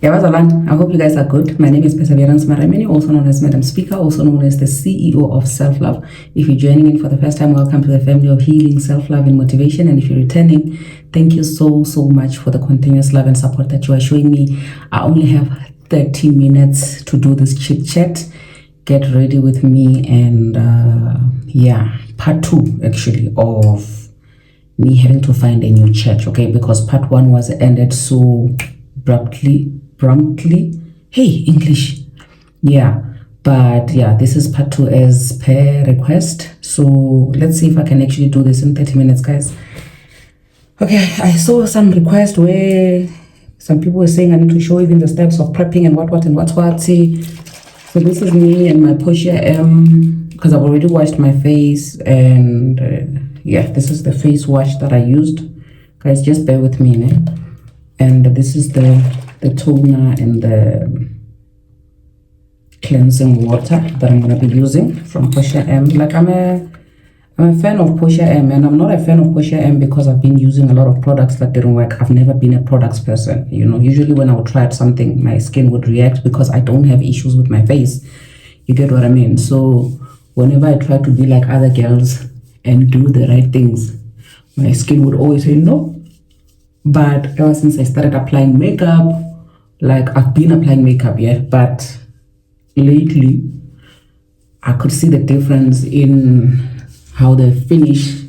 Yawazalan, I hope you guys are good. My name is Perseverance Maramini, also known as Madam Speaker, also known as the CEO of Self Love. If you're joining in for the first time, welcome to the family of healing, self-love, and motivation. And if you're returning, thank you so much for the continuous love and support that you are showing me. I only have 30 minutes to do this chit chat. Get ready with me, and part 2 actually of me having to find a new church, okay? Because part 1 was ended so promptly. Hey, English. But this is part 2 as per request. So let's see if I can actually do this in 30 minutes, guys. Okay, I saw some request where some people were saying I need to show even the steps of prepping and what. So this is me and my Portia M, because I've already washed my face, and this is the face wash that I used. Guys, just bear with me, né? And this is the toner and the cleansing water that I'm going to be using from Portia M. Like, I'm a fan of Portia M, and I'm not a fan of Portia M because I've been using a lot of products that didn't work. I've never been a products person, you know. Usually when I would try something, my skin would react because I don't have issues with my face. You get what I mean? So whenever I try to be like other girls and do the right things, my skin would always say no. But ever since I started applying makeup, like I've been applying makeup, but lately I could see the difference in how the finish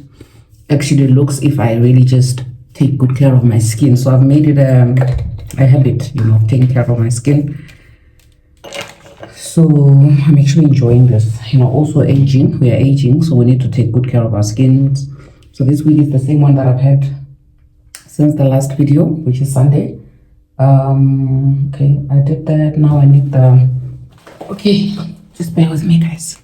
actually looks if I really just take good care of my skin. So I've made it a habit, you know, taking care of my skin. So I'm actually enjoying this. You know, also aging, we are aging, so we need to take good care of our skins. So this wig is the same one that I've had since the last video, which is Sunday. Okay, I did that. Now I need okay, just bear with me, guys.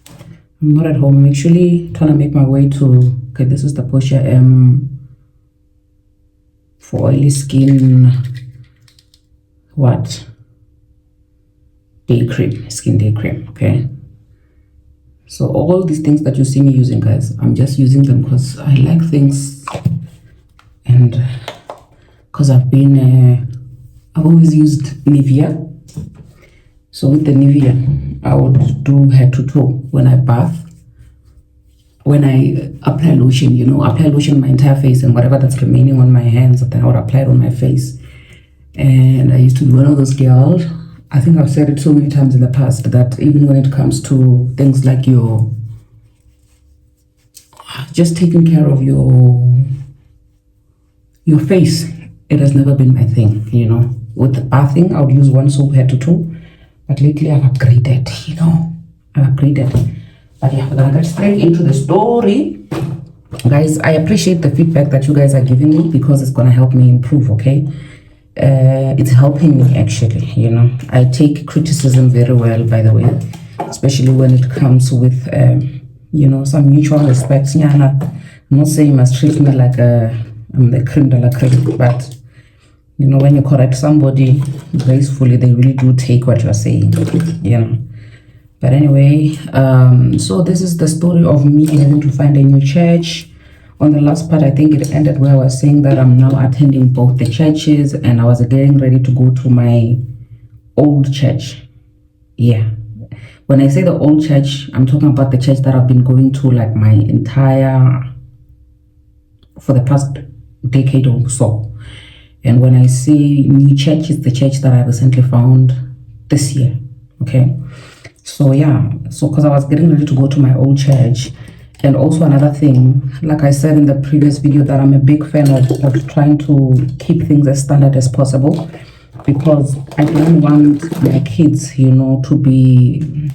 I'm not at home. I'm actually trying to make my way to, okay, this is the Portia M for oily skin, day cream, skin day cream, okay? So all these things that you see me using, guys, I'm just using them because I like things, and because I've always used Nivea. So with the Nivea, I would do head to toe when I bath. When I apply lotion, you know, apply lotion on my entire face, and whatever that's remaining on my hands, then I would apply it on my face. And I used to be one of those girls. I think I've said it so many times in the past that even when it comes to things like just taking care of your face, it has never been my thing, you know. With the bathing, I would use one soap head to toe. But lately I've upgraded, you know. But we're gonna get straight into the story. Guys, I appreciate the feedback that you guys are giving me because it's gonna help me improve, okay? It's helping me actually, you know. I take criticism very well, by the way, especially when it comes with, you know, some mutual respect. I'm not saying you must treat me like I'm the creme de la creme, but you know, when you correct somebody gracefully, they really do take what you're saying, you know. But anyway, so this is the story of me having to find a new church. On the last part, I think it ended where I was saying that I'm now attending both the churches, and I was getting ready to go to my old church. Yeah. When I say the old church, I'm talking about the church that I've been going to like for the past decade or so. And when I say new church, it's the church that I recently found this year, okay? So because I was getting ready to go to my old church. And also another thing, like I said in the previous video, that I'm a big fan of trying to keep things as standard as possible, because I don't want my kids, you know, to be...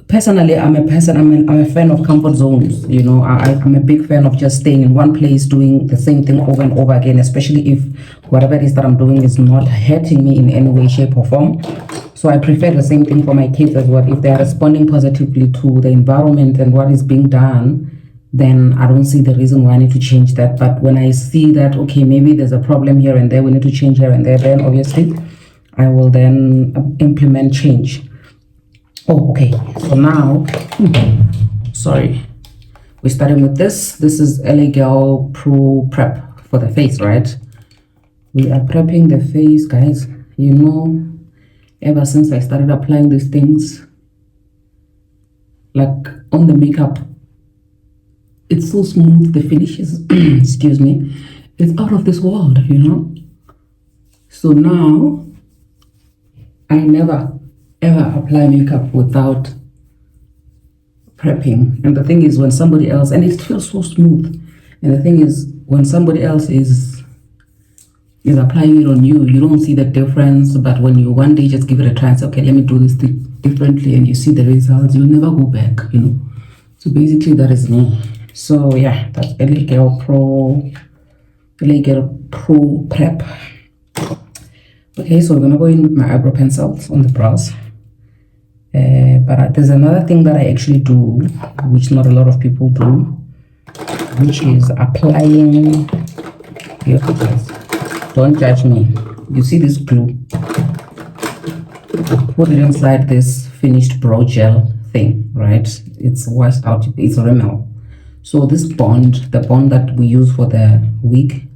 Personally, I'm a fan of comfort zones, you know. I'm a big fan of just staying in one place, doing the same thing over and over again, especially if whatever it is that I'm doing is not hurting me in any way, shape, or form. So I prefer the same thing for my kids as well. If they are responding positively to the environment and what is being done, then I don't see the reason why I need to change that. But when I see that, okay, maybe there's a problem here and there, we need to change here and there, then obviously I will then implement change. Oh, okay. So now, sorry, we're starting with this. This is LA Girl Pro Prep for the face, right? We are prepping the face, guys. You know, ever since I started applying these things, like on the makeup, it's so smooth, the finishes, excuse me, it's out of this world, you know. So now, I never ever apply makeup without prepping. And the thing is, when somebody else, and it feels so smooth, and the thing is, when somebody else is applying it on you, you don't see the difference. But when you one day just give it a try and say, okay, let me do this thing differently, and you see the results, you'll never go back, you know. So basically that is me. So yeah, that's LA Girl Pro Prep. Okay, so we're gonna go in with my eyebrow pencils on the brows. But there's another thing that I actually do, which not a lot of people do, which is applying your fingers. Don't judge me. You see this glue? Put it inside this finished brow gel thing, right? It's washed out, it's Rimmel. So this bond, the bond that we use for the wig,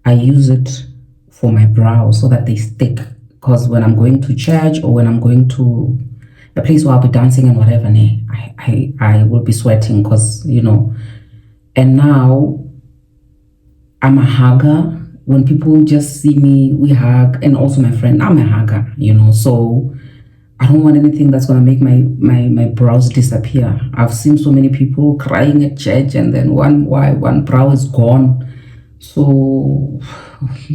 I use it for my brows so that they stick. Because when I'm going to church or when I'm going to a place where I'll be dancing and whatever, I will be sweating because, you know. And now I'm a hugger. When people just see me, we hug. And also my friend, I'm a hugger, you know. So I don't want anything that's going to make my brows disappear. I've seen so many people crying at church and then one brow is gone. So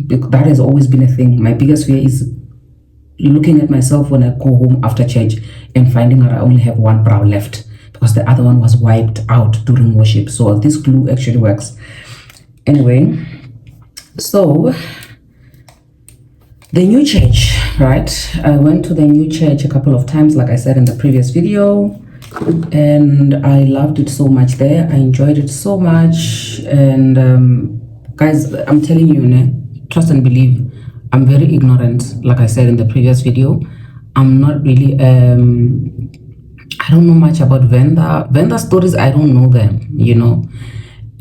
that has always been a thing. My biggest fear is looking at myself when I go home after church and finding out I only have one brow left because the other one was wiped out during worship. So this glue actually works. Anyway, so the new church, right? I went to the new church a couple of times, like I said in the previous video, and I loved it so much there. I enjoyed it so much. And guys, I'm telling you, trust and believe, I'm very ignorant, like I said in the previous video. I'm not really, I don't know much about vendor stories. I don't know them, you know.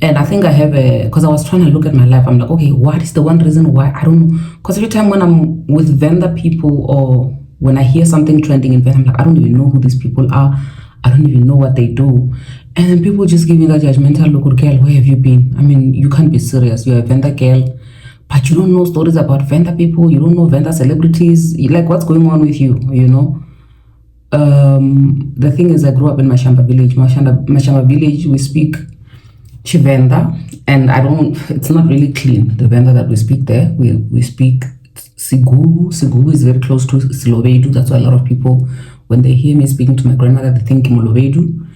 And I think I have because I was trying to look at my life. I'm like, okay, what is the one reason why? I don't know. Because every time when I'm with vendor people or when I hear something trending in vendor, I'm like, I don't even know who these people are. I don't even know what they do. And then people just give me that judgmental look, girl, where have you been? I mean, you can't be serious. You're a vendor girl, but you don't know stories about vendor people. You don't know vendor celebrities. Like, what's going on with you, you know? The thing is, I grew up in Mashamba village. Mashamba village, we speak Chivenda, and it's not really clean, the Venda that we speak there. We speak Sigubu. Sigubu is very close to Silovedu. That's why a lot of people, when they hear me speaking to my grandmother, they think Mulovedu.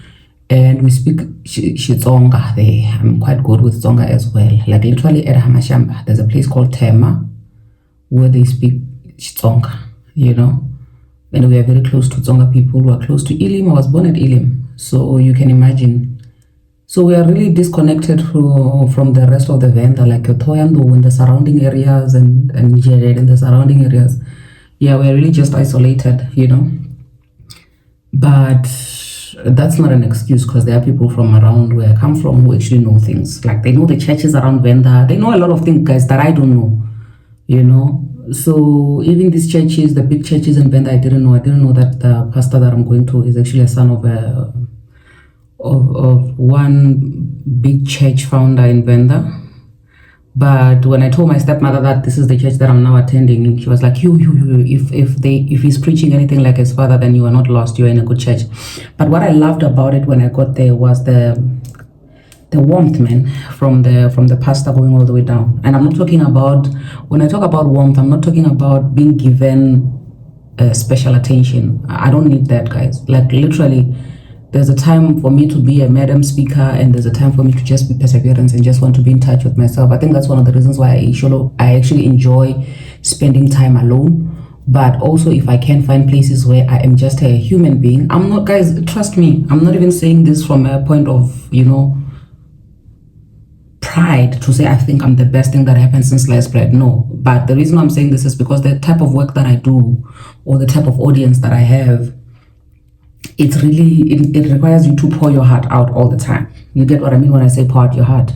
And we speak Xitsonga there. I'm quite good with Tsonga as well. Like literally at Hamashamba, there's a place called Tema where they speak Xitsonga, you know. And we are very close to Tsonga people who are close to Ilim. I was born at Ilim, so you can imagine. So we are really disconnected from the rest of the Venda, like Toyando in the surrounding areas and Jared in the surrounding areas. Yeah, we're really just isolated, you know. But that's not an excuse, because there are people from around where I come from who actually know things. Like they know the churches around Venda. They know a lot of things, guys, that I don't know, you know. So even these churches, the big churches in Venda, I didn't know. I didn't know that the pastor that I'm going to is actually a son of one big church founder in Venda. But when I told my stepmother that this is the church that I'm now attending, she was like, if he's preaching anything like his father, then you are not lost, you're in a good church. But what I loved about it when I got there was the warmth, man, from the pastor going all the way down. And I'm not talking about, when I talk about warmth, I'm not talking about being given special attention. I don't need that, guys. Like literally, there's a time for me to be a madam speaker, and there's a time for me to just be perseverance and just want to be in touch with myself. I think that's one of the reasons why I actually enjoy spending time alone. But also, if I can find places where I am just a human being, I'm not, guys, trust me, I'm not even saying this from a point of, you know, pride to say I think I'm the best thing that happened since sliced bread. No. But the reason I'm saying this is because the type of work that I do, or the type of audience that I have, it's really, it requires you to pour your heart out all the time. You get what I mean when I say pour out your heart?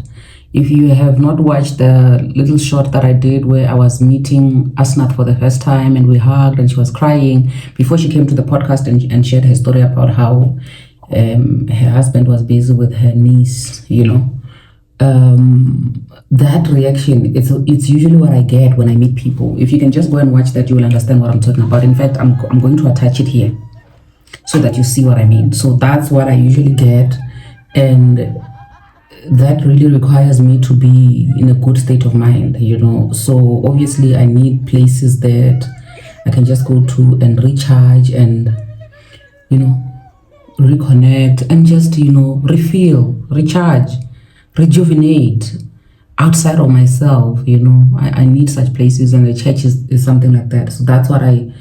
If you have not watched the little short that I did where I was meeting Asnath for the first time and we hugged and she was crying before she came to the podcast and shared her story about how her husband was busy with her niece, that reaction, it's usually what I get when I meet people. If you can just go and watch that, you will understand what I'm talking about. In fact, I'm going to attach it here so that you see what I mean. So that's what I usually get, and that really requires me to be in a good state of mind, So obviously I need places that I can just go to and recharge and, reconnect and just, refill, recharge, rejuvenate outside of myself. I need such places, and the church is something like that. So that's what I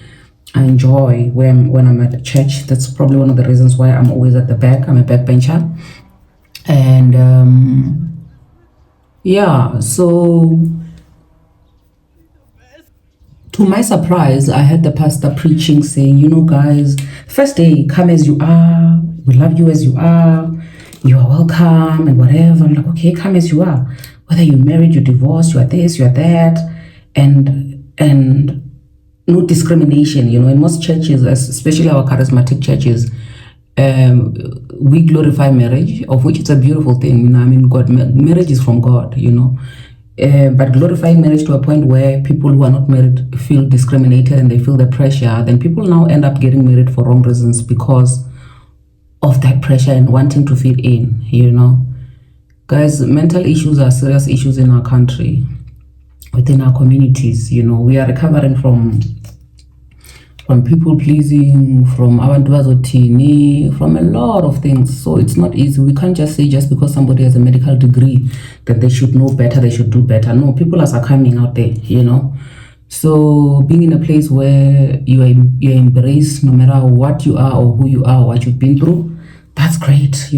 enjoy when I'm at the church. That's probably one of the reasons why I'm always at the back. I'm a backbencher. And so to my surprise, I heard the pastor preaching saying, guys, first day, come as you are. We love you as you are. You are welcome and whatever. I'm like, okay, come as you are. Whether you're married, you're divorced, you are this, you are that. And no discrimination, in most churches, especially our charismatic churches, we glorify marriage, of which it's a beautiful thing. God, marriage is from God, but glorifying marriage to a point where people who are not married feel discriminated and they feel the pressure, then people now end up getting married for wrong reasons because of that pressure and wanting to fit in, Guys, mental issues are serious issues in our country, within our communities. We are recovering from people pleasing, from abantu bazotini, from a lot of things. So it's not easy. We can't just say just because somebody has a medical degree that they should know better, they should do better. No, people are succumbing out there, So being in a place where you're embraced no matter what you are or who you are, what you've been through, that's great,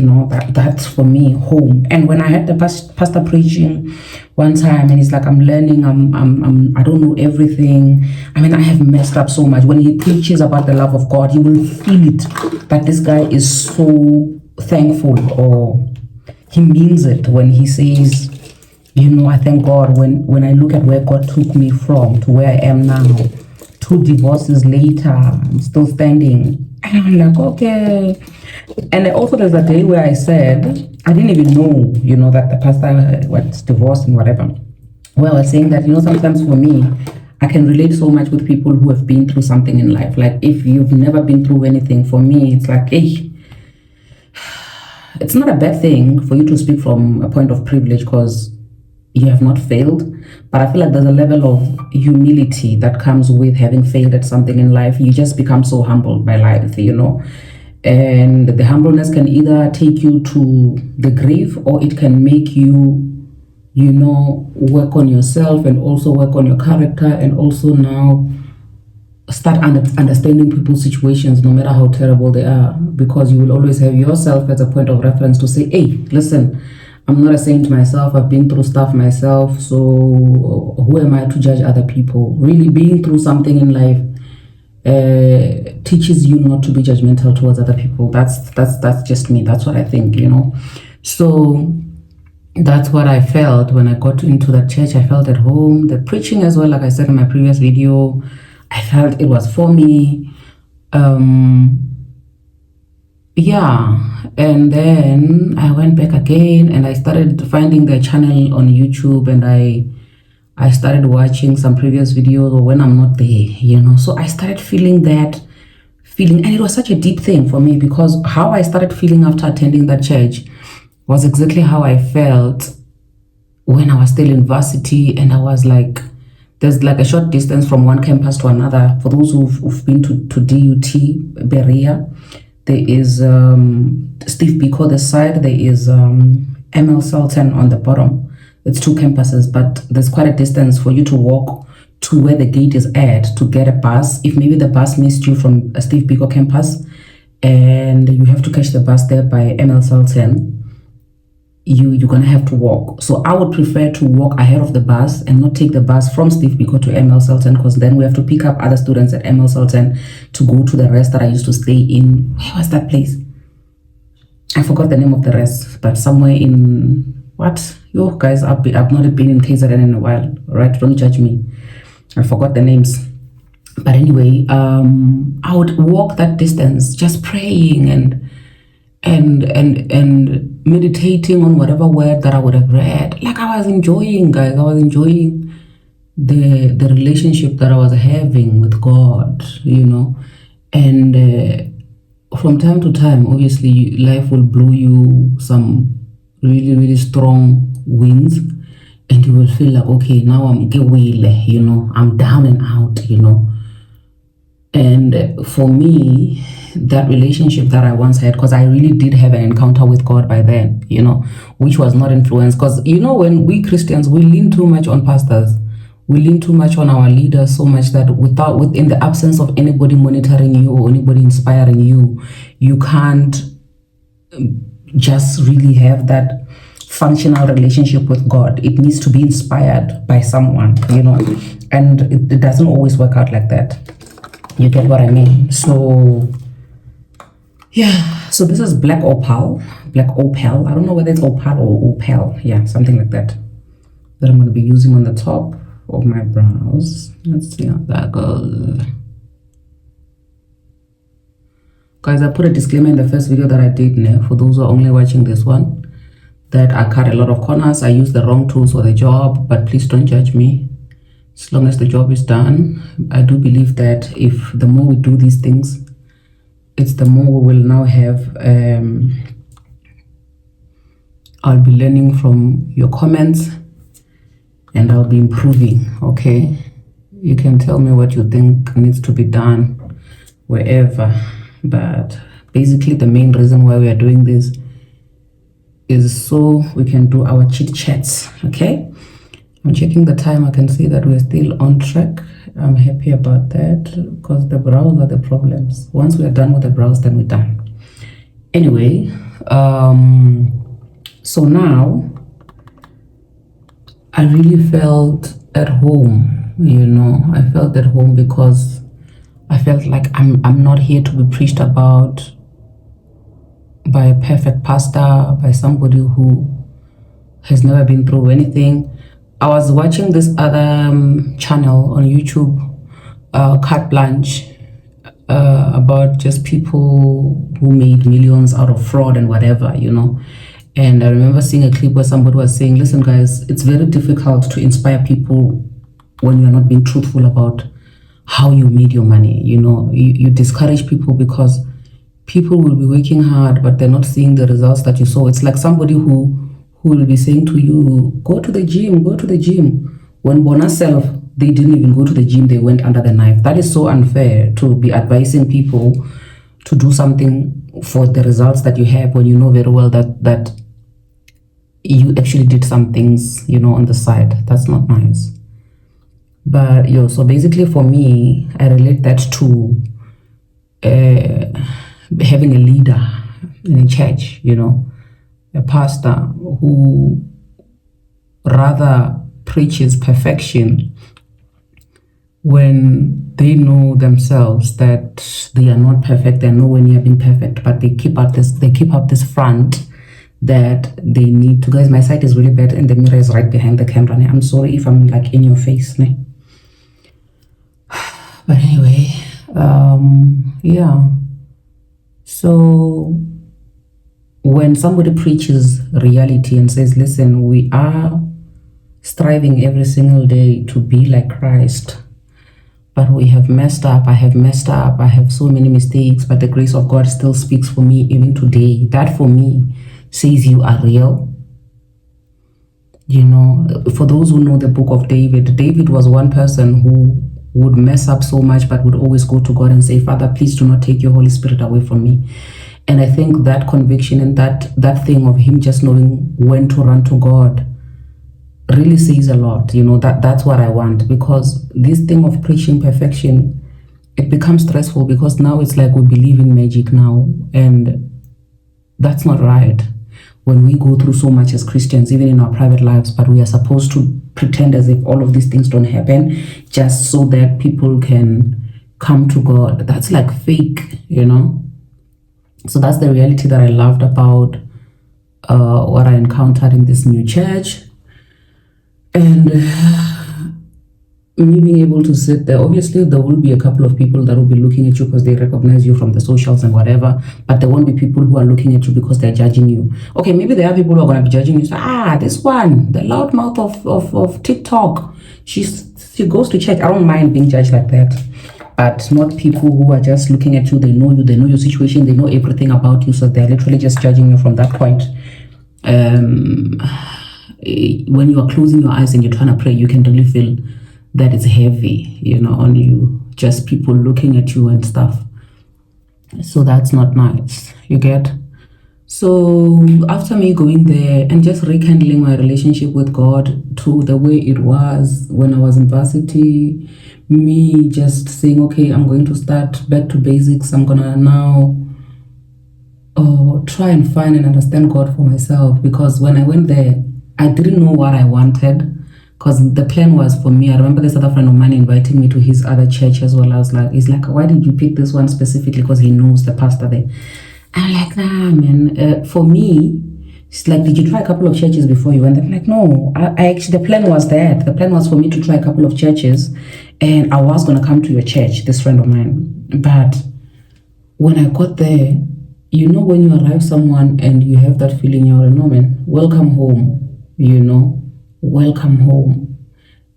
that's for me home. And when I heard the pastor preaching one time, and he's like, I'm learning, I don't know everything. I have messed up so much. When he preaches about the love of God, you will feel it, that this guy is so thankful, or he means it when he says, I thank God when I look at where God took me from to where I am now. 2 divorces later, I'm still standing. And I'm like, okay. And also there's a day where I said, I didn't even know, that the pastor was divorced and whatever. Well, I was saying that, sometimes for me, I can relate so much with people who have been through something in life. Like if you've never been through anything, for me, it's like, hey, it's not a bad thing for you to speak from a point of privilege because you have not failed. But I feel like there's a level of humility that comes with having failed at something in life. You just become so humbled by life, And the humbleness can either take you to the grave, or it can make you, work on yourself and also work on your character, and also now start understanding people's situations, no matter how terrible they are, because you will always have yourself as a point of reference to say, hey, listen, I'm not a saint myself. I've been through stuff myself. So who am I to judge other people? Really being through something in life teaches you not to be judgmental towards other people. That's just me. That's what I think, So that's what I felt when I got into that church. I felt at home. The preaching as well, like I said in my previous video, I felt it was for me. And then I went back again and I started finding the channel on YouTube, and I started watching some previous videos or when I'm not there, So I started feeling that feeling, and it was such a deep thing for me, because how I started feeling after attending that church was exactly how I felt when I was still in varsity, and I was like, there's like a short distance from one campus to another. For those who've been to DUT, Berea, there is Steve Biko this side, there is ML Sultan on the bottom. It's 2 campuses, but there's quite a distance for you to walk to where the gate is at to get a bus. If maybe the bus missed you from a Steve Biko campus and you have to catch the bus there by ML Sultan, you're gonna have to walk. So I would prefer to walk ahead of the bus and not take the bus from Steve Biko to ML Sultan, because then we have to pick up other students at ML Sultan to go to the rest that I used to stay in. Where was that place? I forgot the name of the rest, but somewhere in what? Yo, guys, I've not been in KZN in a while, right? Don't judge me. I forgot the names. But anyway, I would walk that distance just praying and meditating on whatever word that I would have read. Like, I was enjoying, guys. I was enjoying the relationship that I was having with God, and from time to time, obviously, life will blow you some really, really strong winds, and you will feel like, okay, now I'm gewile, I'm down and out, And for me, that relationship that I once had, because I really did have an encounter with God by then, which was not influenced. Because, when we Christians, we lean too much on pastors. We lean too much on our leaders, so much that within the absence of anybody monitoring you or anybody inspiring you, you can't just really have that functional relationship with God. It needs to be inspired by someone, and it doesn't always work out like that. You get what I mean? So, yeah. So this is Black Opal. I don't know whether it's Opal or Opal. Yeah, something like that. That I'm going to be using on the top of my brows. Let's see how that goes. Guys, I put a disclaimer in the first video that I did now, for those who are only watching this one, that I cut a lot of corners. I used the wrong tools for the job, but please don't judge me. As long as the job is done, I do believe that if the more we do these things, it's the more we will now have. I'll be learning from your comments, and I'll be improving. Okay, you can tell me what you think needs to be done wherever, but basically the main reason why we are doing this is so we can do our chit chats. Okay, I'm checking the time. I can see that we're still on track. I'm happy about that, because the brows are the problems. Once we're done with the brows, then we're done. Anyway, so now I really felt at home. I felt at home because I felt like I'm not here to be preached about by a perfect pastor, by somebody who has never been through anything. I was watching this other channel on YouTube, Carte Blanche, about just people who made millions out of fraud and whatever, And I remember seeing a clip where somebody was saying, listen, guys, it's very difficult to inspire people when you're not being truthful about how you made your money. You discourage people because people will be working hard, but they're not seeing the results that you saw. It's like somebody who will be saying to you, go to the gym. When Bona self, they didn't even go to the gym, they went under the knife. That is so unfair, to be advising people to do something for the results that you have when you know very well that you actually did some things, on the side. That's not nice. But so basically for me, I relate that to having a leader in a church, a pastor who rather preaches perfection when they know themselves that they are not perfect. They're nowhere near being perfect, but they keep up this front that they need to. Guys, my sight is really bad and the mirror is right behind the camera. I'm sorry if I'm like in your face. But anyway, yeah. So when somebody preaches reality and says, listen, we are striving every single day to be like Christ, but we have messed up. I have messed up. I have so many mistakes, but the grace of God still speaks for me even today. That for me says you are real. For those who know the book of David was one person who would mess up so much, but would always go to God and say, Father, please do not take your Holy Spirit away from me. And I think that conviction and that thing of him just knowing when to run to God really says a lot. That's what I want, because this thing of preaching perfection, it becomes stressful, because now it's like we believe in magic now, and that's not right. When we go through so much as Christians, even in our private lives, but we are supposed to pretend as if all of these things don't happen just so that people can come to God. That's like fake, So that's the reality that I loved about what I encountered in this new church, and me being able to sit there. Obviously, there will be a couple of people that will be looking at you because they recognize you from the socials and whatever, but there won't be people who are looking at you because they're judging you. Okay, maybe there are people who are going to be judging you. So, this one, the loudmouth of TikTok, she goes to church. I don't mind being judged like that, but not people who are just looking at you. They know you, they know your situation, they know everything about you, so they're literally just judging you from that point. When you are closing your eyes and you're trying to pray, you can really feel that it's heavy, on you, just people looking at you and stuff. So that's not nice, you get? So after me going there and just rekindling my relationship with God to the way it was when I was in varsity, me just saying, okay, I'm going to start back to basics. I'm gonna now try and find and understand God for myself, because when I went there, I didn't know what I wanted, because the plan was for me. I remember this other friend of mine inviting me to his other church as well. He's like, why did you pick this one specifically? Because he knows the pastor there. I'm like, nah, man. For me, it's like, did you try a couple of churches before you went? I'm like, no. I actually, the plan was that. The plan was for me to try a couple of churches, and I was going to come to your church, this friend of mine. But when I got there, when you arrive someone and you have that feeling, you're no, man, welcome home, welcome home.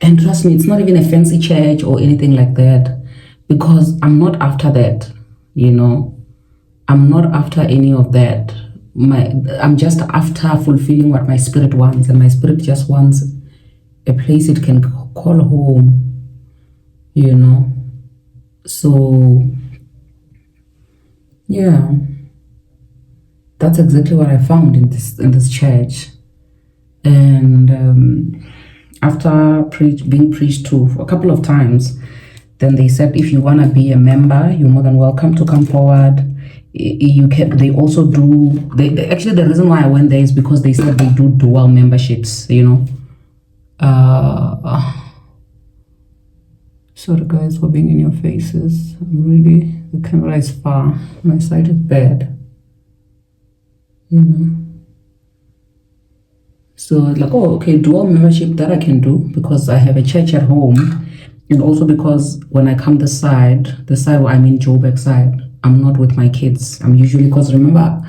And trust me, it's not even a fancy church or anything like that, because I'm not after that, I'm not after any of that. I'm just after fulfilling what my spirit wants, and my spirit just wants a place it can call home, So, yeah, that's exactly what I found in this church. And after being preached to for a couple of times, then they said, if you want to be a member, you're more than welcome to come forward. You can. They also do. Actually, the reason why I went there is because they said they do dual memberships. Sorry guys for being in your faces. The camera is far. My sight is bad. So like, okay, dual membership, that I can do because I have a church at home, and also because when I come the side where I'm in Joburg side, I'm not with my kids. I'm usually, because remember,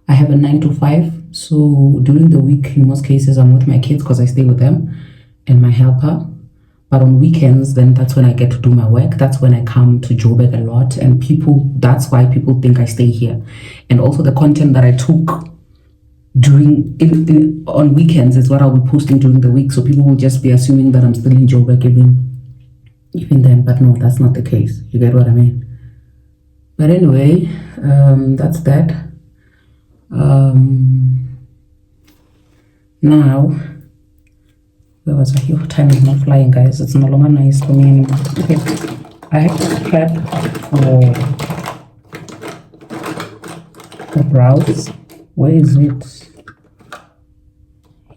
I have a 9 to 5. So during the week, in most cases, I'm with my kids because I stay with them and my helper. But on weekends, then that's when I get to do my work. That's when I come to Joburg a lot. And that's why people think I stay here. And also the content that I took on weekends is what I'll be posting during the week. So people will just be assuming that I'm still in Joburg even then. But no, that's not the case. You get what I mean? But anyway, that's that. Now, where was I? Your time is not flying, guys. It's no longer nice for me anymore. Okay, I have to prep for browse. Where is it?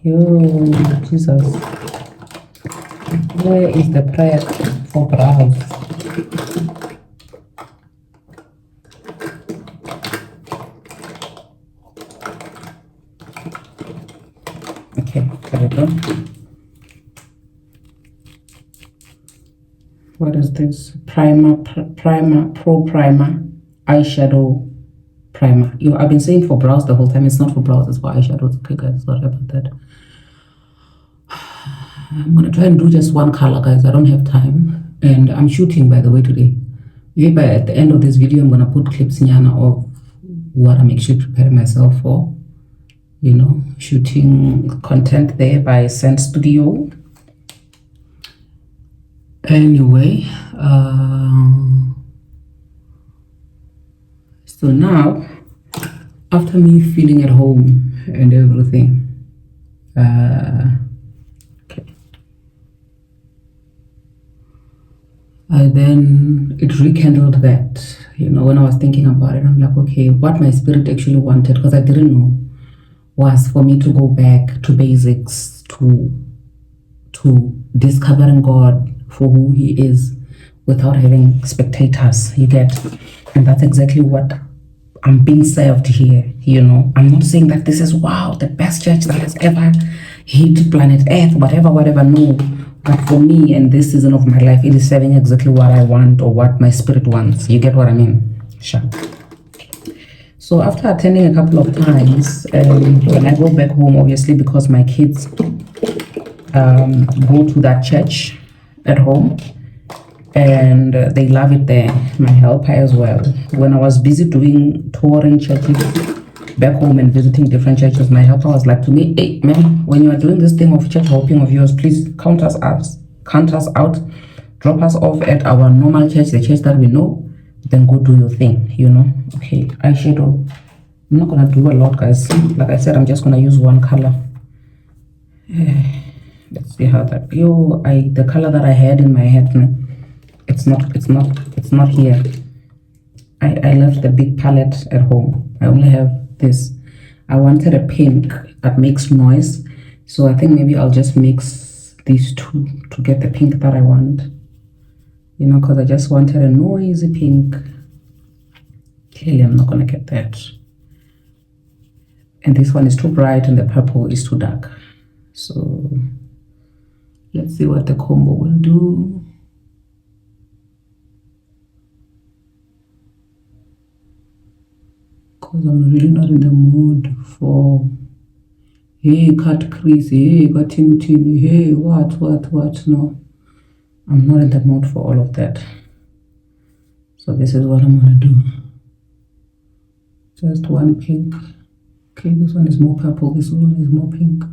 Yo, Jesus. Where is the prep for browse? Okay, there we go. What is this? Primer, Pro Primer, eyeshadow primer. I've been saying for brows the whole time. It's not for brows, it's for eyeshadows. Okay, guys, sorry about that. I'm gonna try and do just one color, guys. I don't have time, and I'm shooting, by the way, today. Maybe at the end of this video, I'm gonna put clips nyana of what I'm actually preparing myself for. Shooting content there by Sense Studio. Anyway, so now, after me feeling at home and everything, okay, it rekindled that, when I was thinking about it, I'm like, okay, what my spirit actually wanted, because I didn't know, was for me to go back to basics, to discovering God for who He is without having spectators, you get? And that's exactly what I'm being served here, I'm not saying that this is, wow, the best church that has ever hit planet Earth, whatever, no. But for me, in this season of my life, it is serving exactly what I want or what my spirit wants. You get what I mean? Sure. So after attending a couple of times, when I go back home, obviously, because my kids go to that church at home, and they love it there. My helper as well. When I was busy touring churches back home and visiting different churches, my helper was like to me, hey man, when you are doing this thing of church hopping of yours, please count us out, drop us off at our normal church, the church that we know, then go do your thing, Okay, eyeshadow. I'm not gonna do a lot, guys. Like I said, I'm just gonna use one color. Let's see how that the color that I had in my head now, it's not here. I left the big palette at home. I only have this. I wanted a pink that makes noise, so I think maybe I'll just mix these two to get the pink that I want, because I just wanted a noisy pink. Clearly I'm not gonna get that, and this one is too bright and the purple is too dark. So let's see what the combo will do. Because I'm really not in the mood for, hey, cut crease, hey, got tin, hey, what, no. I'm not in the mood for all of that. So this is what I'm gonna do. Just one pink. Okay, this one is more purple, this one is more pink.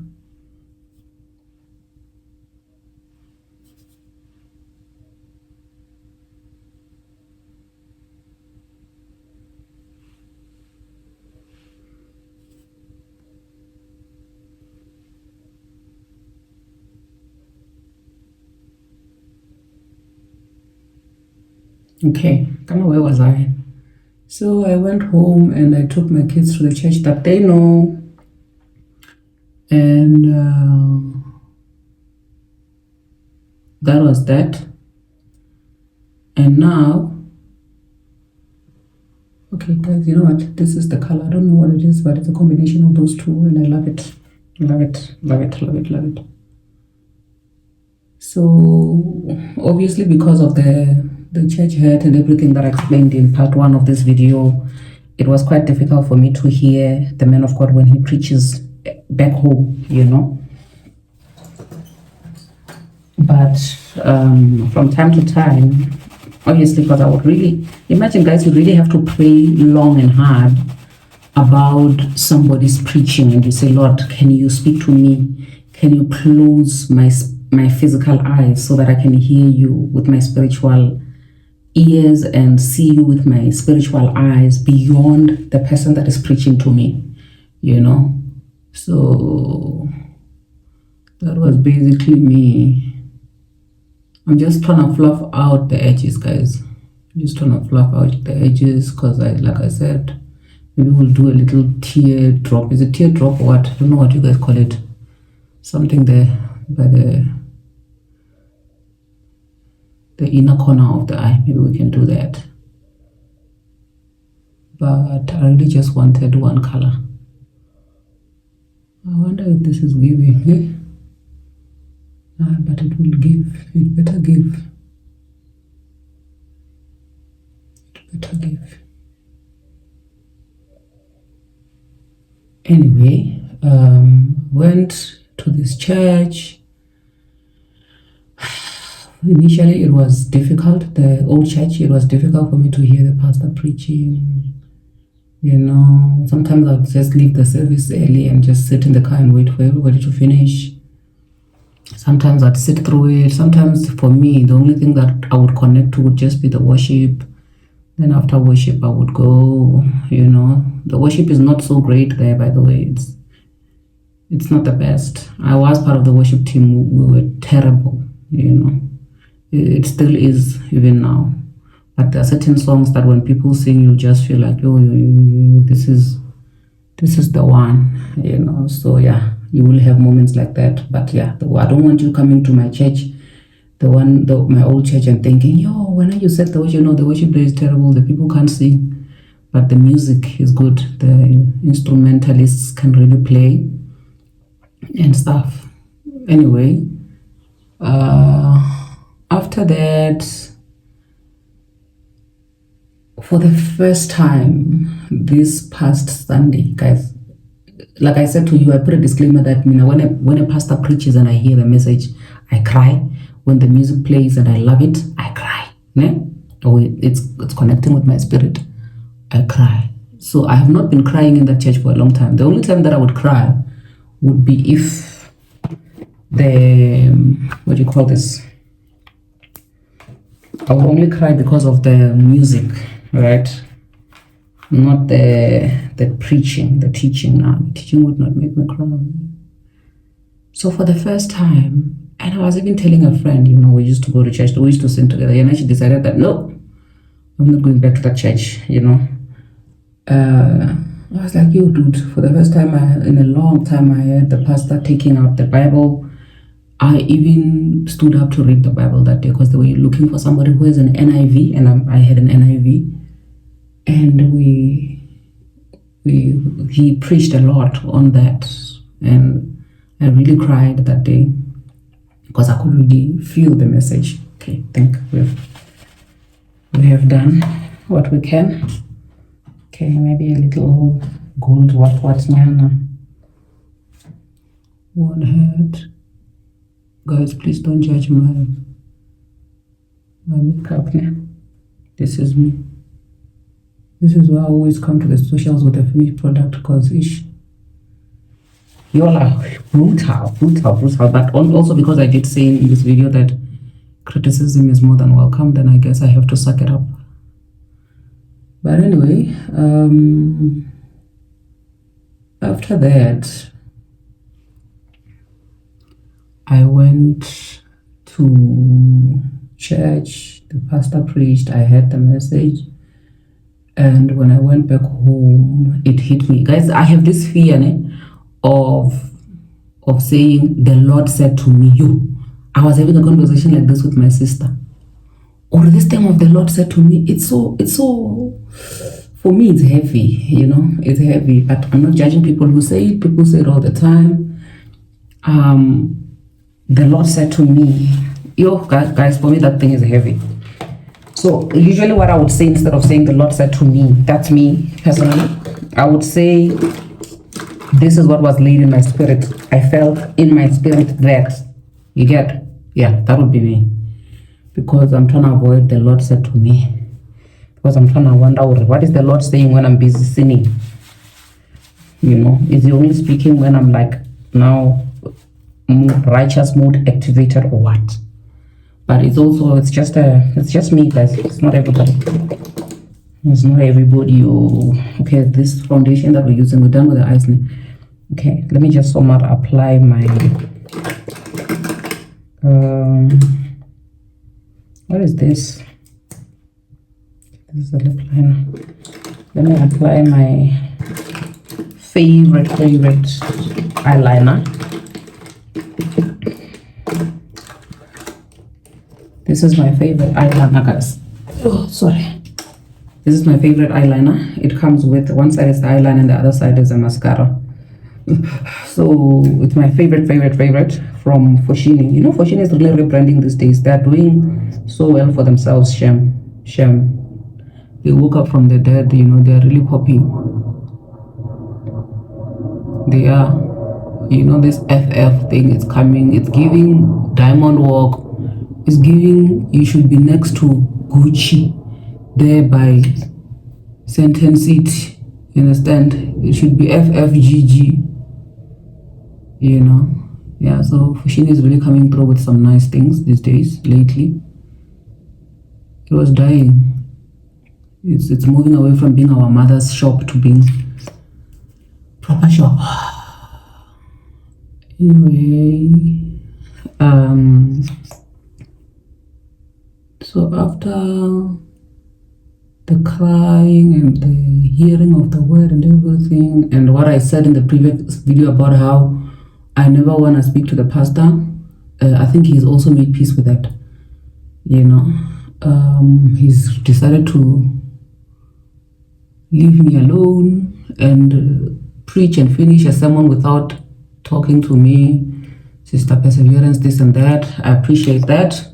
Okay, where was I? So I went home and I took my kids to the church that they know, and that was that. And now, okay guys, you know what, this is the color. I don't know what it is, but it's a combination of those two, and I love it. Love it. So obviously, because of the church hurt and everything that I explained in part 1 of this video, it was quite difficult for me to hear the man of God when he preaches back home, But from time to time, obviously, because I would really, imagine guys, you really have to pray long and hard about somebody's preaching, and you say, Lord, can you speak to me? Can you close my physical eyes so that I can hear you with my spiritual ears and see you with my spiritual eyes beyond the person that is preaching to me, So that was basically me. I'm just trying to fluff out the edges, guys. I'm just trying to fluff out the edges because, like I said, maybe we'll do a little tear drop. Is it tear drop or what? I don't know what you guys call it. Something there by the inner corner of the eye. Maybe we can do that. But I really just wanted one color. I wonder if this is giving. But it will give. It better give. Anyway, went to this church. Initially, it was difficult. The old church, it was difficult for me to hear the pastor preaching. Sometimes I'd just leave the service early and just sit in the car and wait for everybody to finish. Sometimes I'd sit through it. Sometimes for me, the only thing that I would connect to would just be the worship. Then after worship, I would go, The worship is not so great there, by the way. It's not the best. I was part of the worship team. We were terrible, It still is even now. But there are certain songs that when people sing, you just feel like, this is the one, So yeah, you will have moments like that. But yeah, I don't want you coming to my church, my old church, and thinking, when you said the worship, the worship there is terrible. The people can't sing. but the music is good. The instrumentalists can really play and stuff. Anyway, after that, for the first time this past Sunday, guys, like I said to you, I put a disclaimer that when a pastor preaches and I hear the message, I cry. When the music plays and I love it, I cry. Ne? Or it's connecting with my spirit, I cry. So I have not been crying in that church for a long time. The only time that I would cry would be if the, what do you call this? I would only cry because of the music, right? Not the preaching, the teaching. Now, the teaching would not make me cry. So for the first time, and I was even telling a friend, we used to go to church, we used to sing together, and she decided that, no, I'm not going back to that church, I was like, yo, dude, for the first time in a long time, I heard the pastor taking out the Bible. I even stood up to read the Bible that day because they were looking for somebody who has an NIV, and I had an NIV. And he preached a lot on that, and I really cried that day because I could really feel the message. Okay, I think we have done what we can. Okay, maybe a little gold what's now. One head. Guys, please don't judge my makeup now. This is me. This is why I always come to the socials with a finished product because you're like brutal. But also because I did say in this video that criticism is more than welcome, then I guess I have to suck it up. But anyway, after that, I went to church. The pastor preached. I heard the message. And when I went back home, it hit me. Guys, I have this fear of saying, the Lord said to me, I was having a conversation like this with my sister. Or this time of the Lord said to me, it's so, for me, it's heavy, it's heavy. But I'm not judging people who say it. People say it all the time. The Lord said to me, guys, for me, that thing is heavy. So usually what I would say instead of saying the Lord said to me, that's me personally, I would say this is what was laid in my spirit. I felt in my spirit that, you get, yeah, that would be me. Because I'm trying to avoid the Lord said to me. Because I'm trying to wonder, what is the Lord saying when I'm busy sinning? Is he only speaking when I'm like now righteous mode activated or what? But it's just me, guys. It's not everybody. It's not everybody. Okay, this foundation that we're using, we're done with the eyes now. Okay, let me just somewhat apply my what is this? This is the lip liner. Let me apply my favorite eyeliner. This is my favorite eyeliner, guys. Oh, sorry. This is my favorite eyeliner. It comes with one side is the eyeliner and the other side is a mascara. So it's my favorite from Foschini. Foschini is really rebranding these days. They're doing so well for themselves. Shem. They woke up from the dead. They're really popping. They are. This FF thing is coming. It's giving Diamond Walk. It's giving you should be next to Gucci there by Sentence It. You understand? It should be FFGG. Yeah, so Foschini is really coming through with some nice things these days, lately. It was dying. It's moving away from being our mother's shop to being proper shop. Anyway, so after the crying and the hearing of the word and everything, and what I said in the previous video about how I never want to speak to the pastor, I think he's also made peace with that. He's decided to, leave me alone and preach and finish a sermon without talking to me. Sister Perseverance, this and that. I appreciate that,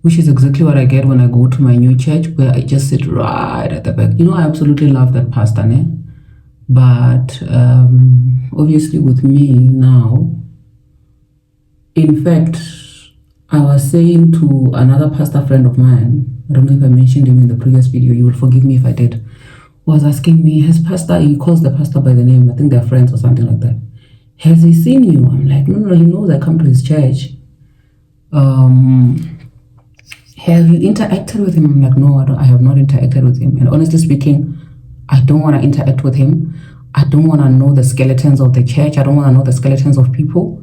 which is exactly what I get when I go to my new church, where I just sit right at the back. I absolutely love that pastor, né? But obviously with me now, in fact, I was saying to another pastor friend of mine, I don't know if I mentioned him in the previous video, you will forgive me if I did, was asking me, he calls the pastor by the name, I think they're friends or something like that. Has he seen you? I'm like, no, he knows I come to his church. Have you interacted with him? I'm like, no, I have not interacted with him. And honestly speaking, I don't want to interact with him. I don't want to know the skeletons of the church. I don't want to know the skeletons of people.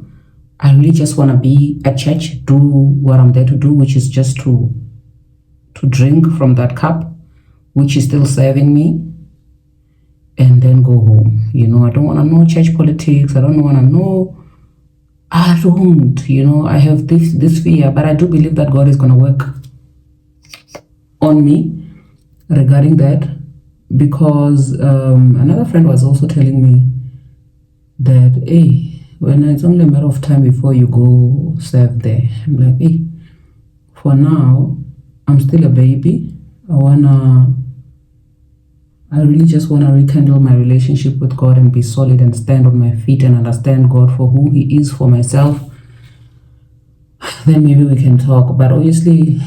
I really just want to be at church, do what I'm there to do, which is just to drink from that cup, which is still serving me, and then go home. I don't want to know church politics. I don't. I have this fear, but I do believe that God is going to work on me regarding that, because another friend was also telling me that, hey, when it's only a matter of time before you go serve there. I'm like, hey, for now, I'm still a baby. I really just want to rekindle my relationship with God and be solid and stand on my feet and understand God for who He is for myself. Then maybe we can talk. But obviously,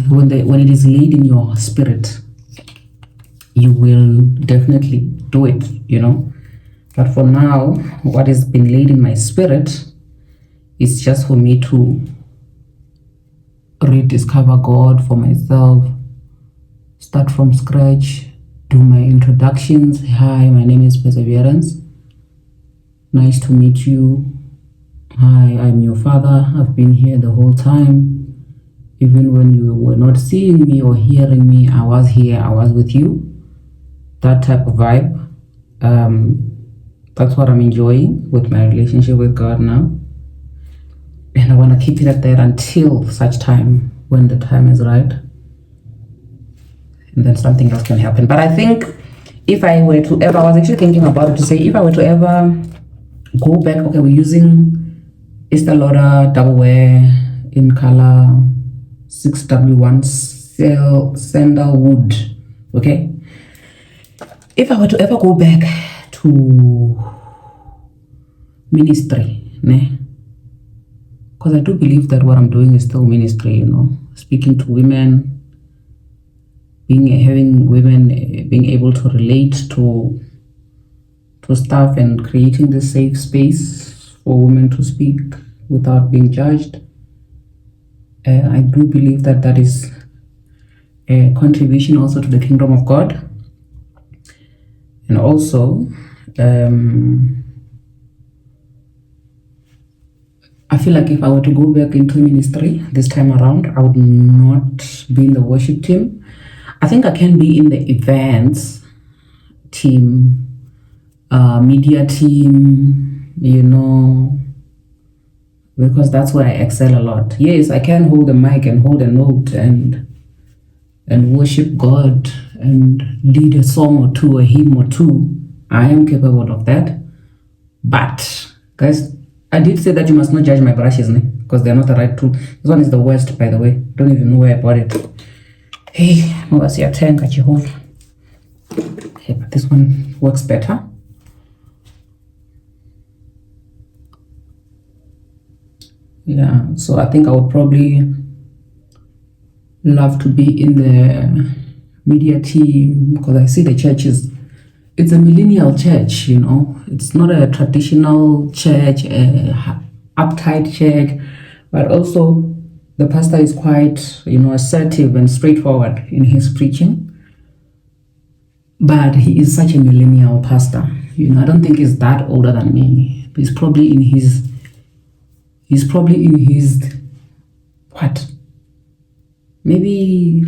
when it is laid in your spirit, you will definitely do it, But for now, what has been laid in my spirit is just for me to rediscover God for myself, start from scratch, do my introductions. Hi, my name is Perseverance. Nice to meet you. Hi, I'm your father. I've been here the whole time. Even when you were not seeing me or hearing me, I was here, I was with you. That type of vibe. That's what I'm enjoying with my relationship with God now. And I want to keep it at that until such time when the time is right. And then something else can happen. But I think if I were to ever, I was actually thinking about it to say, if I were to ever go back, okay, we're using Estee Lauder Double Wear in color 6W1 Sandalwood, okay? If I were to ever go back to ministry, because I do believe that what I'm doing is still ministry, speaking to women, having women being able to relate to stuff and creating the safe space for women to speak without being judged. I do believe that is a contribution also to the kingdom of God. And also, I feel like if I were to go back into ministry this time around, I would not be in the worship team. I think I can be in the events team, media team, because that's where I excel a lot. Yes, I can hold a mic and hold a note and worship God and lead a song or two, a hymn or two. I am capable of that. But, guys, I did say that you must not judge my brushes, because they're not the right tool. This one is the worst, by the way. Don't even know where I bought it. Hey, okay, but this one works better. Yeah, so I think I would probably love to be in the media team, because I see the church it's a millennial church, It's not a traditional church, uptight church, but also the pastor is quite, assertive and straightforward in his preaching. But he is such a millennial pastor. I don't think he's that older than me. He's probably in his what? Maybe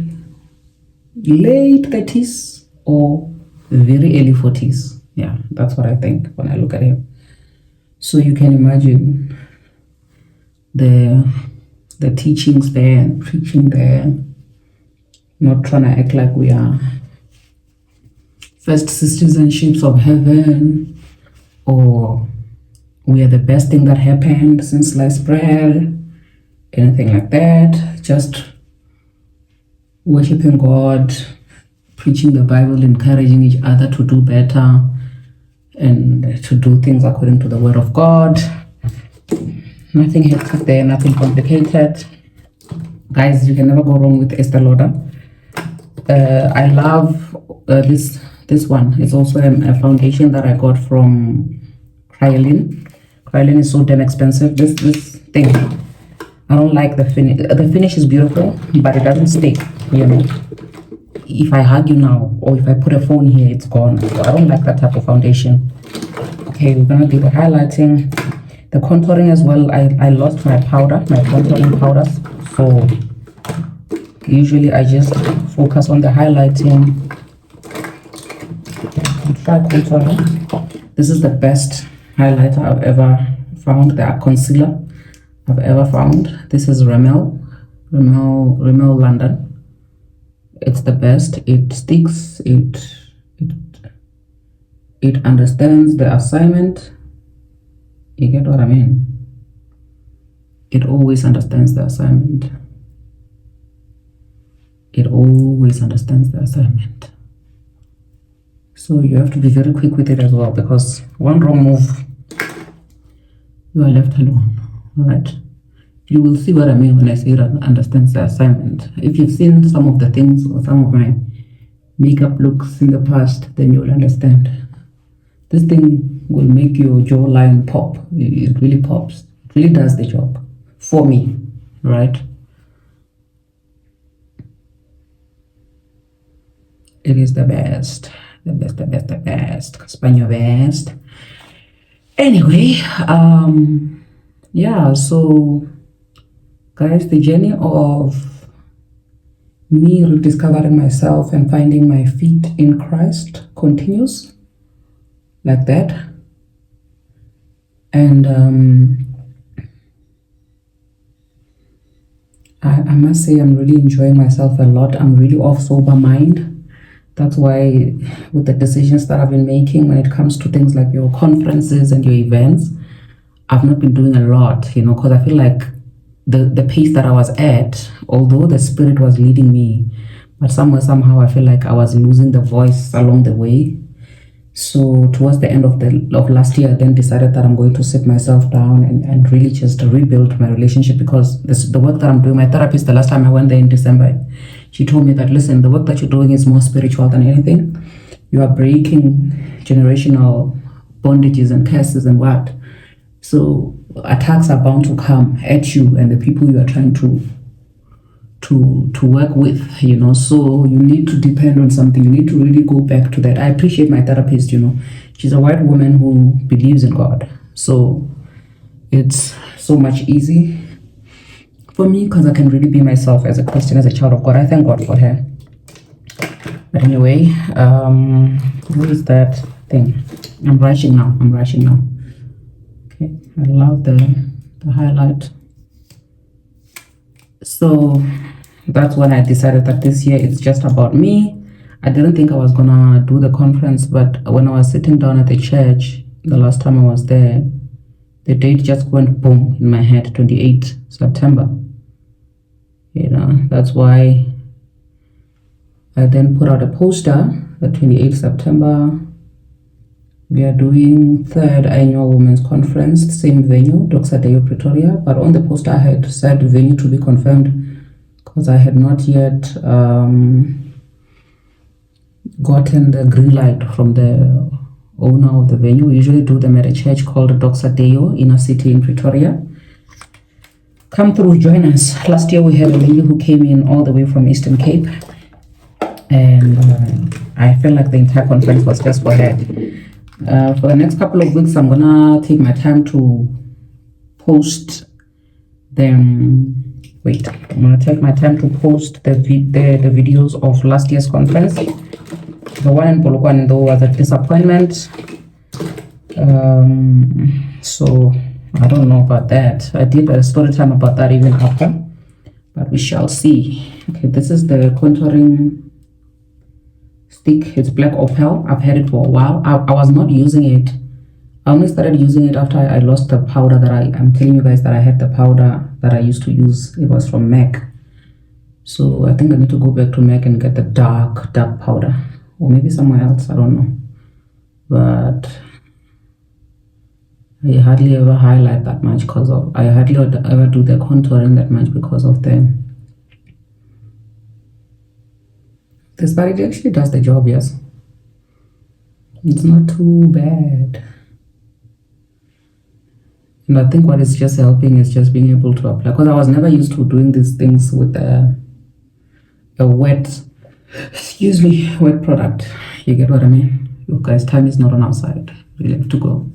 late 30s or very early 40s. Yeah, that's what I think when I look at him. So you can imagine the teachings there and preaching there, not trying to act like we are first citizenships of heaven, or we are the best thing that happened since sliced bread, anything like that. Just worshiping God, preaching the Bible, encouraging each other to do better and to do things according to the word of God. Nothing hectic there, nothing complicated. Guys, you can never go wrong with Estee Lauder. I love this one. It's also a foundation that I got from Kryolan. Kryolan is so damn expensive. This thing, I don't like the finish. The finish is beautiful, but it doesn't stick, you know. If I hug you now, or if I put a phone here, it's gone. So I don't like that type of foundation. Okay, we're gonna do the highlighting, the contouring as well. I lost my powder, my contouring powders. So usually I just focus on the highlighting. Try contouring. This is the best highlighter I've ever found. The concealer I've ever found. This is Rimmel London. It's the best. It sticks. It understands the assignment. You get what I mean? It always understands the assignment. It always understands the assignment. So you have to be very quick with it as well, because one wrong move, you are left alone. All right? You will see what I mean when I say that understands the assignment. If you've seen some of the things or some of my makeup looks in the past, then you'll understand. This thing will make your jawline pop. It really pops. It really does the job for me, right? It is the best. The best. Spaniel best. Anyway, yeah, so guys, the journey of me rediscovering myself and finding my feet in Christ continues like that. And I must say I'm really enjoying myself a lot. I'm really off sober mind. That's why with the decisions that I've been making when it comes to things like your conferences and your events, I've not been doing a lot, you know, because I feel like the pace that I was at, although the Spirit was leading me, but somehow I feel like I was losing the voice along the way. So towards the end of last year, I then decided that I'm going to sit myself down and really just rebuild my relationship, because the work that I'm doing, my therapist, the last time I went there in December, she told me that, listen, the work that you're doing is more spiritual than anything. You are breaking generational bondages and curses and what. So attacks are bound to come at you and the people you are trying to work with, you know. So you need to depend on something. You need to really go back to that. I appreciate my therapist, you know. She's a white woman who believes in God. So it's so much easy for me because I can really be myself as a Christian, as a child of God. I thank God for her. But anyway, what is that thing? I'm rushing now. Okay, I love the highlight. So that's when I decided that this year it's just about me. I didn't think I was gonna do the conference, but when I was sitting down at the church the last time I was there, the date just went boom in my head, 28 September. You know, that's why I then put out a poster, the 28th September. We are doing 3rd annual women's conference, same venue, Doxa Deo Pretoria. But on the poster I had said venue to be confirmed because I had not yet gotten the green light from the owner of the venue. We usually do them at a church called Doxa Deo, inner city in Pretoria. Come through, join us. Last year we had a lady who came in all the way from Eastern Cape, and I felt like the entire conference was just for her. For the next couple of weeks, I'm gonna take my time to post them. I'm gonna take my time to post the videos of last year's conference. The one in Polokwane though was a disappointment. So I don't know about that. I did a story time about that even after, but we shall see. Okay, this is the contouring stick. It's Black Opal. I've had it for a while. I was not using it. I only started using it after I lost the powder that I'm telling you guys that I had the powder that I used to use. It was from MAC. So I think I need to go back to MAC and get the dark powder. Or maybe somewhere else, I don't know. But I hardly ever highlight that much because of, I hardly ever do the contouring that much because of this, but it actually does the job, yes. It's not too bad. And I think what is just helping is just being able to apply, because I was never used to doing these things with a wet, wet product. You get what I mean? You guys, time is not on our side. We have to go.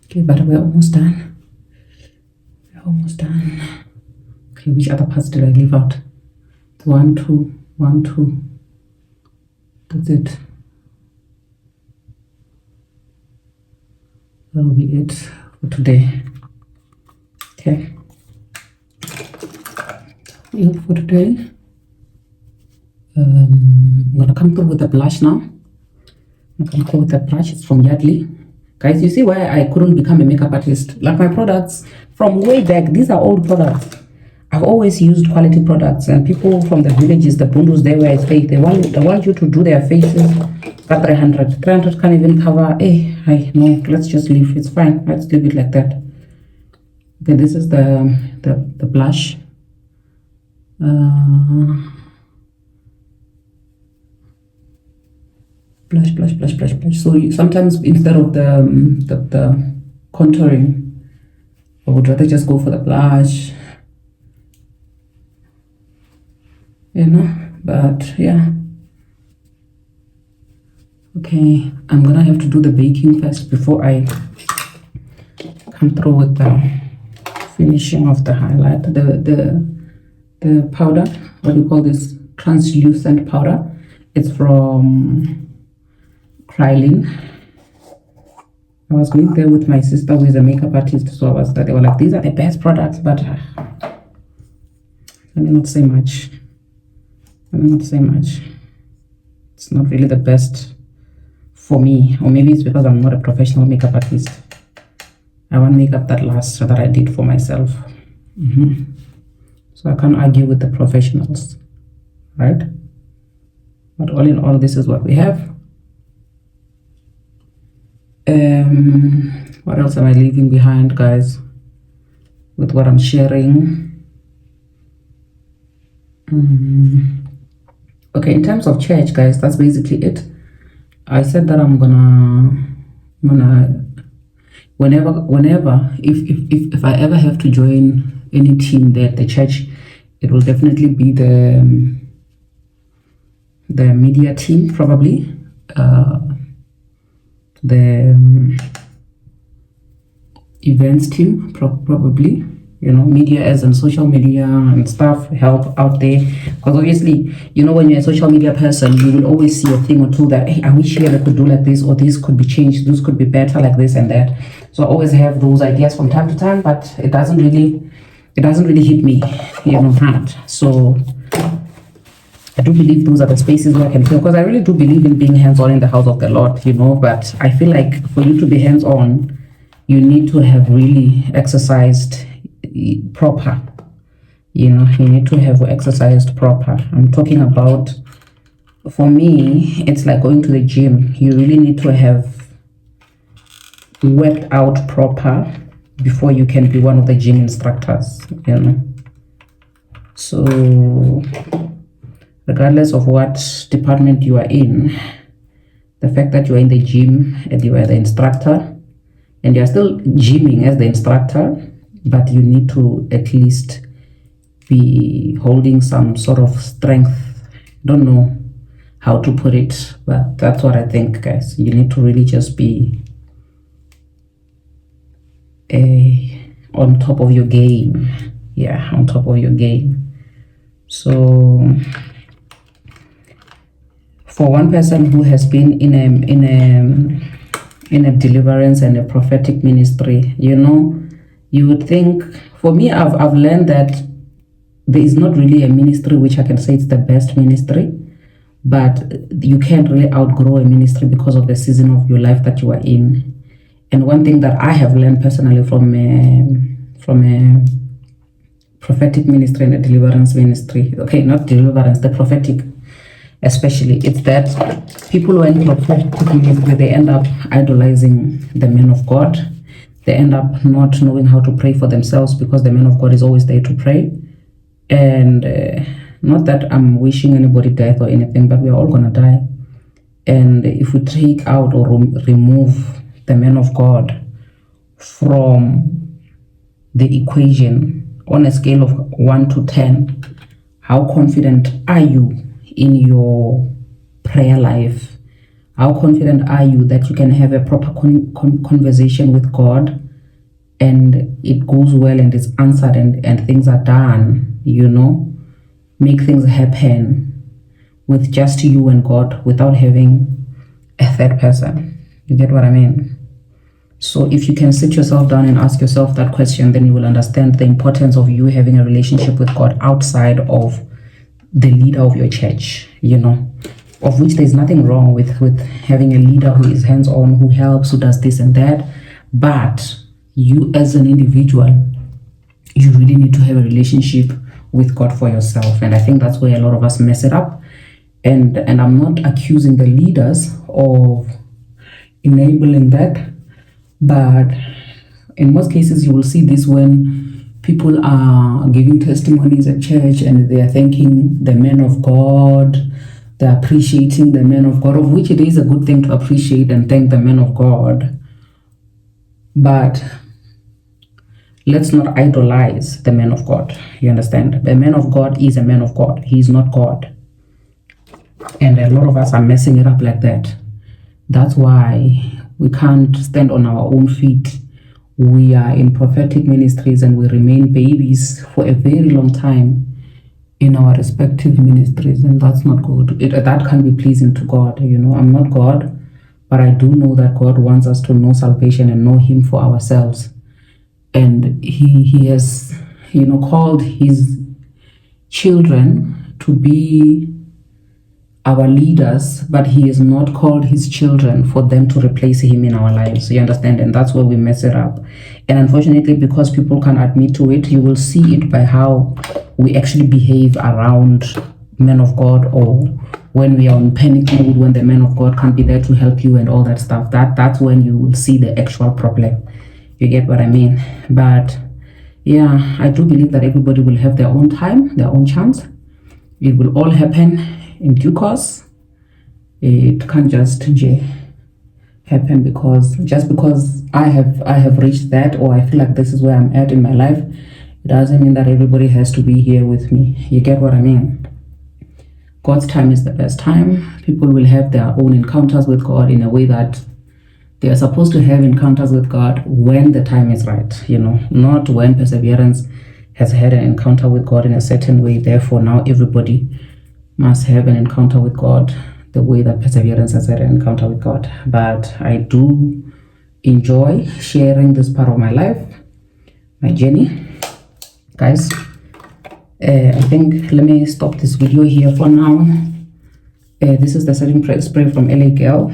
Okay, but we're almost done. We're almost done. Okay, which other parts did I leave out? 1, 2, 1, 2. That's it. That'll be it for today. Okay. Yeah, for today. I'm gonna come through with the blush now. I'm gonna come through with the blush. It's from Yardley. Guys, you see why I couldn't become a makeup artist? Like my products from way back, these are old products. I've always used quality products, and people from the villages, the Bundus, they wear fake. They want you to do their faces. But 300 can't even cover. Hey, no, let's just leave. It's fine. Let's leave it like that. Okay, this is the blush. Blush. So sometimes instead of the contouring, I would rather just go for the blush. You know, but yeah. Okay, I'm gonna have to do the baking first before I come through with the finishing of the highlight. The powder, what do you call this? Translucent powder. It's from Krylin. I was going there with my sister who is a makeup artist, so they were like, these are the best products, but let me not say much. It's not really the best for me, or maybe it's because I'm not a professional makeup artist. I want makeup that lasts, so that I did for myself. So I can't argue with the professionals, right? But all in all, this is what we have. What else am I leaving behind, guys, with what I'm sharing? Okay, in terms of church, guys, that's basically it. I said that I'm gonna whenever if I ever have to join any team there at the church, it will definitely be the media team, probably, the events team, probably, you know, media as in social media and stuff, help out there, because obviously, you know, when you're a social media person, you will always see a thing or two that, hey, I wish here they could do like this, or this could be changed, this could be better like this and that. So I always have those ideas from time to time, but it doesn't really hit me, you know, hard. So I do believe those are the spaces where I can feel, because I really do believe in being hands-on in the house of the Lord, you know, but I feel like for you to be hands-on, you need to have really exercised proper, you know, you need to have exercised proper. I'm talking about, for me, it's like going to the gym. You really need to have worked out proper before you can be one of the gym instructors, you know. So regardless of what department you are in, the fact that you are in the gym and you are the instructor, and you're still gymming as the instructor, but you need to at least be holding some sort of strength. Don't know how to put it, but that's what I think, guys. You need to really just be on top of your game. Yeah, on top of your game. So for one person who has been in a deliverance and a prophetic ministry, you know, you would think, for me, I've learned that there is not really a ministry which I can say it's the best ministry, but you can't really outgrow a ministry because of the season of your life that you are in. And one thing that I have learned personally from a prophetic ministry and a deliverance ministry, okay, not deliverance, the prophetic especially, it's that people who are in prophetic ministry, they end up idolizing the man of God. They end up not knowing how to pray for themselves because the man of God is always there to pray. And not that I'm wishing anybody death or anything, but we are all going to die. And if we take out or remove the man of God from the equation on a scale of 1 to 10, how confident are you in your prayer life? How confident are you that you can have a proper conversation with God and it goes well and it's answered and things are done, make things happen with just you and God without having a third person? You get what I mean? So if you can sit yourself down and ask yourself that question, then you will understand the importance of you having a relationship with God outside of the leader of your church, of which there's nothing wrong with having a leader who is hands-on, who helps, who does this and that. But you as an individual, you really need to have a relationship with God for yourself. And I think that's where a lot of us mess it up. And I'm not accusing the leaders of enabling that, but in most cases you will see this when people are giving testimonies at church and they are thanking the man of God, they're appreciating the man of God, of which it is a good thing to appreciate and thank the man of God. But let's not idolize the man of God. You understand? The man of God is a man of God. He is not God. And a lot of us are messing it up like that. That's why we can't stand on our own feet. We are in prophetic ministries and we remain babies for a very long time in our respective ministries, and that's not good. That can be pleasing to God. I'm not God, but I do know that God wants us to know salvation and know Him for ourselves. And He has, called His children to be our leaders, but He has not called His children for them to replace Him in our lives. You understand? And that's where we mess it up. And unfortunately, because people can't admit to it, you will see it by how we actually behave around men of God, or when we are in panic mode, when the man of God can't be there to help you and all that stuff. That's when you will see the actual problem. You get what I mean? But yeah, I do believe that everybody will have their own time, their own chance. It will all happen in due course. It can't just happen because I have reached that, or I feel like this is where I'm at in my life. It doesn't mean that everybody has to be here with me. You get what I mean? God's time is the best time. People will have their own encounters with God in a way that they are supposed to have encounters with God when the time is right, not when Perseverance has had an encounter with God in a certain way. Therefore, now everybody must have an encounter with God the way that Perseverance has had an encounter with God. But I do enjoy sharing this part of my life, my journey. Guys, I think let me stop this video here for now. This is the setting spray from LA Girl.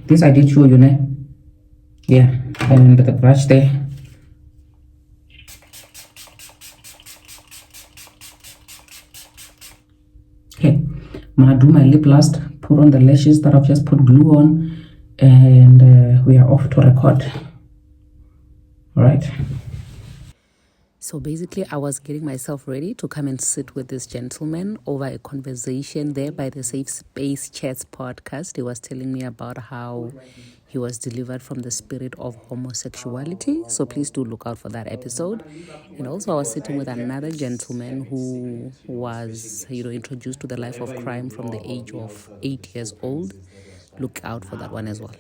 This I did show you, yeah, and the brush there. Okay, I'm gonna do my lip last, put on the lashes that I've just put glue on, and we are off to record. All right. So basically, I was getting myself ready to come and sit with this gentleman over a conversation there by the Safe Space Chats podcast. He was telling me about how he was delivered from the spirit of homosexuality. So please do look out for that episode. And also, I was sitting with another gentleman who was, introduced to the life of crime from the age of 8 years old. Look out for that one as well.